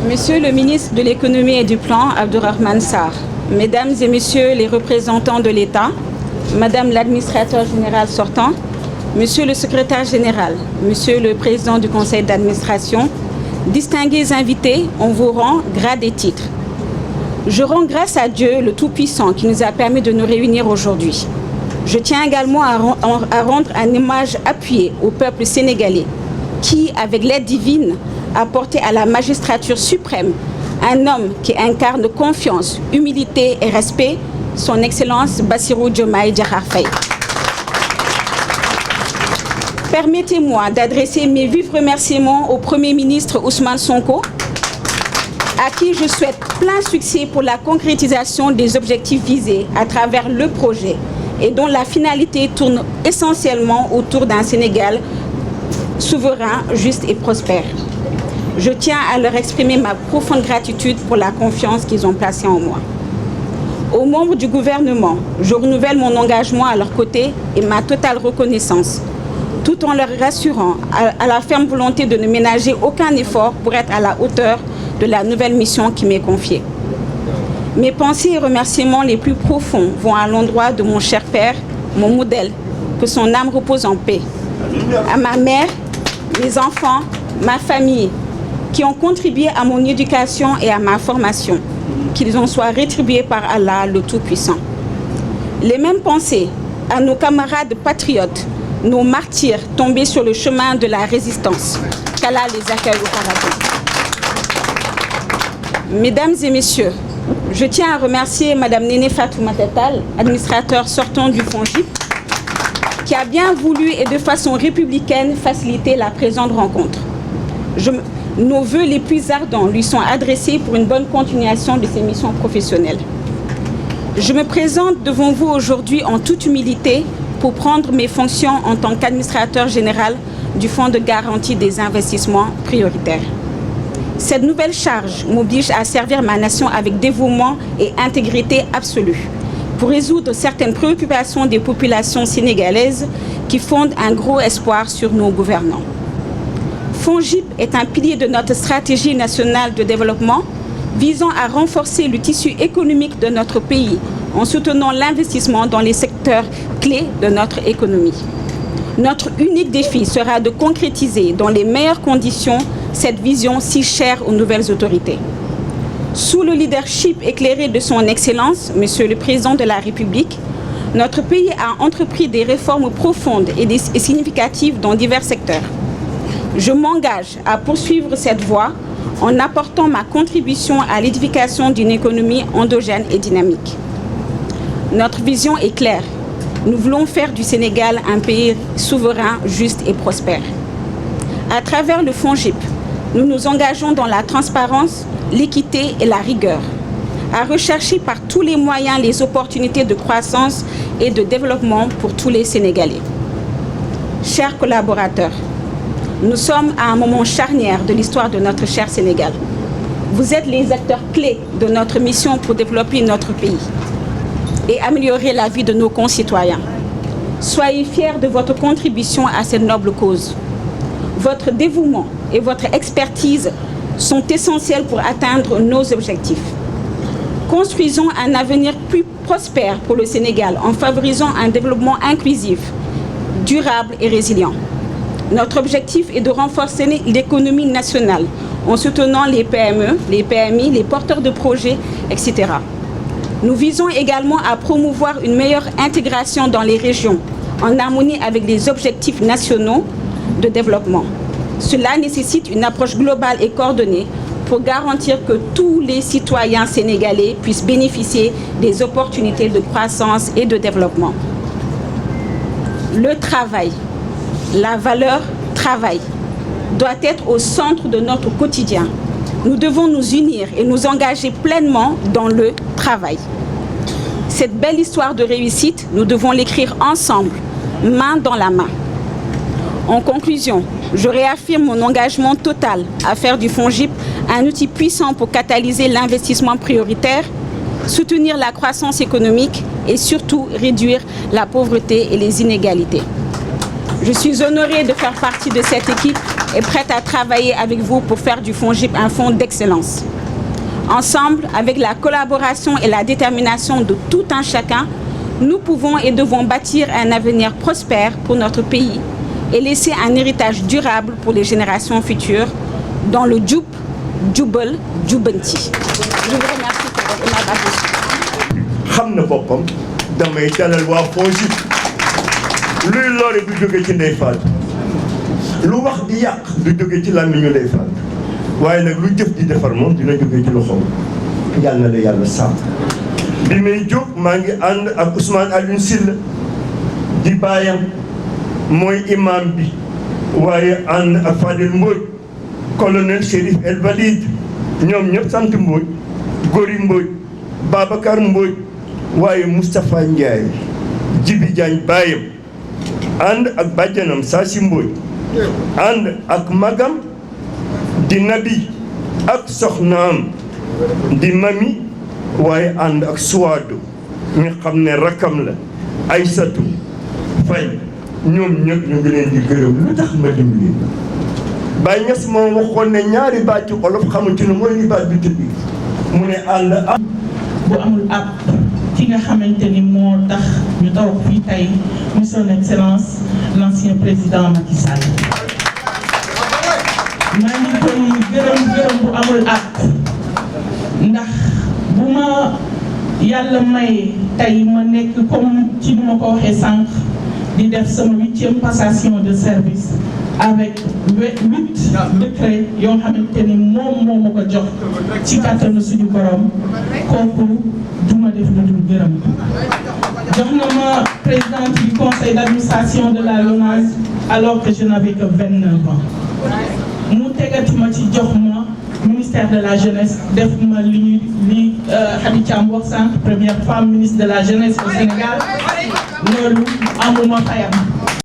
Monsieur le ministre de l'Économie et du Plan, Abdourahmane Sarr, Mesdames et Messieurs les représentants de l'État, Madame l'administrateur général sortant, Monsieur le secrétaire général, Monsieur le président du conseil d'administration, distingués invités, on vous rend grade et titre. Je rends grâce à Dieu, le Tout-Puissant, qui nous a permis de nous réunir aujourd'hui. Je tiens également à rendre un hommage appuyé au peuple sénégalais, qui, avec l'aide divine, a porté à la magistrature suprême un homme qui incarne confiance, humilité et respect, son Excellence Bassirou Diomaye Diakhar Faye. Permettez-moi d'adresser mes vifs remerciements au Premier ministre Ousmane Sonko, à qui je souhaite plein succès pour la concrétisation des objectifs visés à travers le projet et dont la finalité tourne essentiellement autour d'un Sénégal souverain, juste et prospère. Je tiens à leur exprimer ma profonde gratitude pour la confiance qu'ils ont placée en moi. Aux membres du gouvernement, je renouvelle mon engagement à leur côté et ma totale reconnaissance, tout en leur rassurant à la ferme volonté de ne ménager aucun effort pour être à la hauteur de la nouvelle mission qui m'est confiée. Mes pensées et remerciements les plus profonds vont à l'endroit de mon cher père, mon modèle, que son âme repose en paix, à ma mère, mes enfants, ma famille, qui ont contribué à mon éducation et à ma formation, qu'ils en soient rétribués par Allah, le Tout-Puissant. Les mêmes pensées à nos camarades patriotes, nos martyrs tombés sur le chemin de la résistance. Qu'Allah les accueille au paradis. Mesdames et messieurs, je tiens à remercier Madame Néné Fatoumata Tall, administrateur sortant du FONGIP, qui a bien voulu et de façon républicaine faciliter la présente rencontre. Nos vœux les plus ardents lui sont adressés pour une bonne continuation de ses missions professionnelles. Je me présente devant vous aujourd'hui en toute humilité pour prendre mes fonctions en tant qu'administrateur général du Fonds de garantie des investissements prioritaires. Cette nouvelle charge m'oblige à servir ma nation avec dévouement et intégrité absolue pour résoudre certaines préoccupations des populations sénégalaises qui fondent un gros espoir sur nos gouvernants. FONGIP est un pilier de notre stratégie nationale de développement visant à renforcer le tissu économique de notre pays en soutenant l'investissement dans les secteurs clés de notre économie. Notre unique défi sera de concrétiser dans les meilleures conditions cette vision si chère aux nouvelles autorités. Sous le leadership éclairé de son Excellence, Monsieur le Président de la République, notre pays a entrepris des réformes profondes et significatives dans divers secteurs. Je m'engage à poursuivre cette voie en apportant ma contribution à l'édification d'une économie endogène et dynamique. Notre vision est claire. Nous voulons faire du Sénégal un pays souverain, juste et prospère. À travers le FONGIP, nous nous engageons dans la transparence, l'équité et la rigueur, à rechercher par tous les moyens les opportunités de croissance et de développement pour tous les Sénégalais. Chers collaborateurs, nous sommes à un moment charnière de l'histoire de notre cher Sénégal. Vous êtes les acteurs clés de notre mission pour développer notre pays et améliorer la vie de nos concitoyens. Soyez fiers de votre contribution à cette noble cause. Votre dévouement et votre expertise sont essentiels pour atteindre nos objectifs. Construisons un avenir plus prospère pour le Sénégal en favorisant un développement inclusif, durable et résilient. Notre objectif est de renforcer l'économie nationale en soutenant les PME, les PMI, les porteurs de projets, etc. Nous visons également à promouvoir une meilleure intégration dans les régions en harmonie avec les objectifs nationaux de développement. Cela nécessite une approche globale et coordonnée pour garantir que tous les citoyens sénégalais puissent bénéficier des opportunités de croissance et de développement. Le travail, la valeur travail, doit être au centre de notre quotidien. Nous devons nous unir et nous engager pleinement dans le travail. Cette belle histoire de réussite, nous devons l'écrire ensemble, main dans la main. En conclusion, je réaffirme mon engagement total à faire du FONGIP un outil puissant pour catalyser l'investissement prioritaire, soutenir la croissance économique et surtout réduire la pauvreté et les inégalités. Je suis honorée de faire partie de cette équipe est prête à travailler avec vous pour faire du FONGIP un fonds d'excellence. Ensemble, avec la collaboration et la détermination de tout un chacun, nous pouvons et devons bâtir un avenir prospère pour notre pays et laisser un héritage durable pour les générations futures dans le Jub, Jubal, Jubanti. Je vous remercie pour votre aimable attention. xam na boppam damay dalal waa FONGIP luy lore du jóge ci Ndeye Fatou lu wax di yàq du jóge ci làmmiñu Ndeye Fatou waaye nag lu jëf di defar moom dina jóge ci loxoom yàlla na la yàlla sàmm. bi may jóg maa ngi ànd ak Ousmane Alioune Sylla di baayam mooy imam bi waaye ànd ak Fadel Mbodj colonel Chérif El Valide ñoom ñëpp sant Mbodj Gori Mbodj Babacar Mbodj waaye Moustapha Ndiaye Djibi Diagne baayam ànd ak bàjjanam Sasi Mbodj ànd ak magam di Nabi ak soxnaam di Mami waaye ànd ak Suwaado ñu xam ne rakkam la Aysatu Fay ñoom ñëpp ñu ngi leen di gërëm lu tax ma dimbali Baye Niass moom waxoon ne ñaari baat ci olof xamante ne mooy ni baat bi tëdd mu ne ànd ak bu amul ab ki nga xamante ni moo tax ñu toog fii tey muy son excellence l'ancien président Macky Sall maa ngi koy gërëm bu amul ab ndax bu ma yàlla may tey ma nekk comme ci ni ma ko waxee sànq di def sama 8e passation de service avec 8 décrets yoo xamante ni moom moo ma ko jox ci kàttanu suñu borom kooku duma def lu dul gërëm jox na ma présidente du conseil d'administration de la LONASE alors que je n'avais que 29 ans mu tegati ma ci jox ma ministère de la jeunesse def ma li Khady Thiam wax sànq première femme ministre de la jeunesse au Sénégal loolu amuma fayam